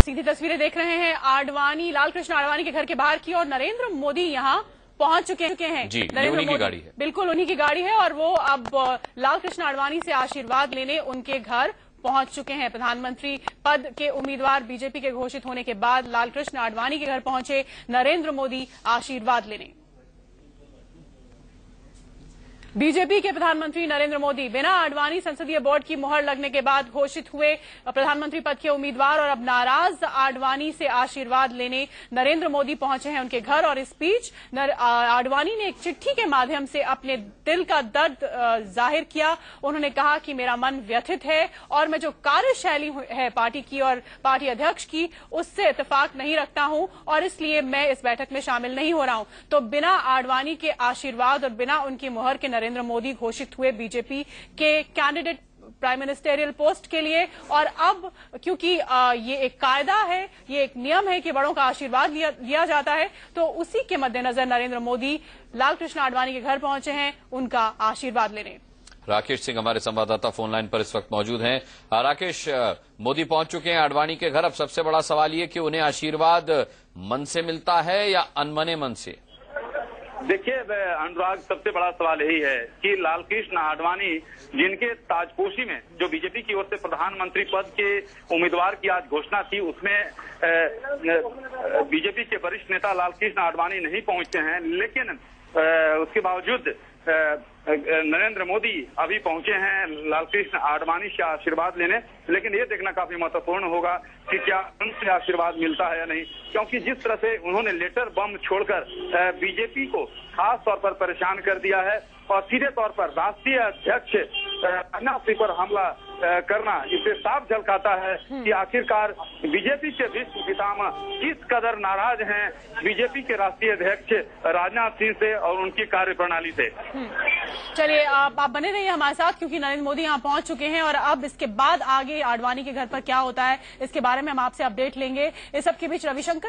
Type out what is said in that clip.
सीधी तस्वीरें देख रहे हैं आडवाणी, लालकृष्ण आडवाणी के घर के बाहर की, और नरेंद्र मोदी यहां पहुंच चुके हैं। जी, नरेंद्र उन्हीं की मोदी गाड़ी है। बिल्कुल उन्हीं की गाड़ी है, और वो अब लालकृष्ण आडवाणी से आशीर्वाद लेने उनके घर पहुंच चुके हैं। प्रधानमंत्री पद के उम्मीदवार बीजेपी के घोषित होने के बाद लालकृष्ण आडवाणी के घर पहुंचे नरेंद्र मोदी आशीर्वाद लेने। बीजेपी के प्रधानमंत्री नरेंद्र मोदी बिना आडवाणी संसदीय बोर्ड की मुहर लगने के बाद घोषित हुए प्रधानमंत्री पद के उम्मीदवार, और अब नाराज आडवाणी से आशीर्वाद लेने नरेंद्र मोदी पहुंचे हैं उनके घर। और इस बीच आडवाणी ने एक चिट्ठी के माध्यम से अपने दिल का दर्द जाहिर किया। उन्होंने कहा कि मेरा मन व्यथित है और मैं जो कार्यशैली है पार्टी की और पार्टी अध्यक्ष की, उससे इत्तेफाक नहीं रखता हूं, और इसलिए मैं इस बैठक में शामिल नहीं हो रहा हूं। तो बिना आडवाणी के आशीर्वाद और बिना उनकी मुहर के नरेंद्र मोदी घोषित हुए बीजेपी के कैंडिडेट प्राइम मिनिस्टेरियल पोस्ट के लिए। और अब क्योंकि ये एक कायदा है, ये एक नियम है कि बड़ों का आशीर्वाद लिया जाता है, तो उसी के मद्देनजर नरेंद्र मोदी लालकृष्ण आडवाणी के घर पहुंचे हैं उनका आशीर्वाद लेने। राकेश सिंह हमारे संवाददाता फोन लाइन पर इस वक्त मौजूद हैं। राकेश, मोदी पहुंच चुके हैं आडवाणी के घर। अब सबसे बड़ा सवाल ये कि उन्हें आशीर्वाद मन से मिलता है या अनमने मन से? देखिए अनुराग, सबसे बड़ा सवाल यही है कि लालकृष्ण आडवाणी, जिनके ताजपोशी में जो बीजेपी की ओर से प्रधानमंत्री पद के उम्मीदवार की आज घोषणा थी, उसमें बीजेपी के वरिष्ठ नेता लालकृष्ण आडवाणी नहीं पहुंचते हैं, लेकिन उसके बावजूद नरेंद्र मोदी अभी पहुंचे हैं लालकृष्ण आडवाणी से आशीर्वाद लेने। लेकिन ये देखना काफी महत्वपूर्ण होगा कि क्या उनसे आशीर्वाद मिलता है या नहीं, क्योंकि जिस तरह से उन्होंने लेटर बम छोड़कर बीजेपी को खास तौर पर परेशान कर दिया है और सीधे तौर पर राष्ट्रीय अध्यक्ष राजनाथ सिंह पर हमला करना, इसे साफ झलकाता है कि आखिरकार बीजेपी के विश्व पितामह किस कदर नाराज हैं बीजेपी के राष्ट्रीय अध्यक्ष राजनाथ सिंह से और उनकी कार्यप्रणाली से। चलिए आप बने रहिए हमारे साथ, क्योंकि नरेंद्र मोदी यहाँ पहुंच चुके हैं और अब इसके बाद आगे आडवाणी के घर पर क्या होता है इसके बारे में हम आपसे अपडेट लेंगे। इस सब के बीच रविशंकर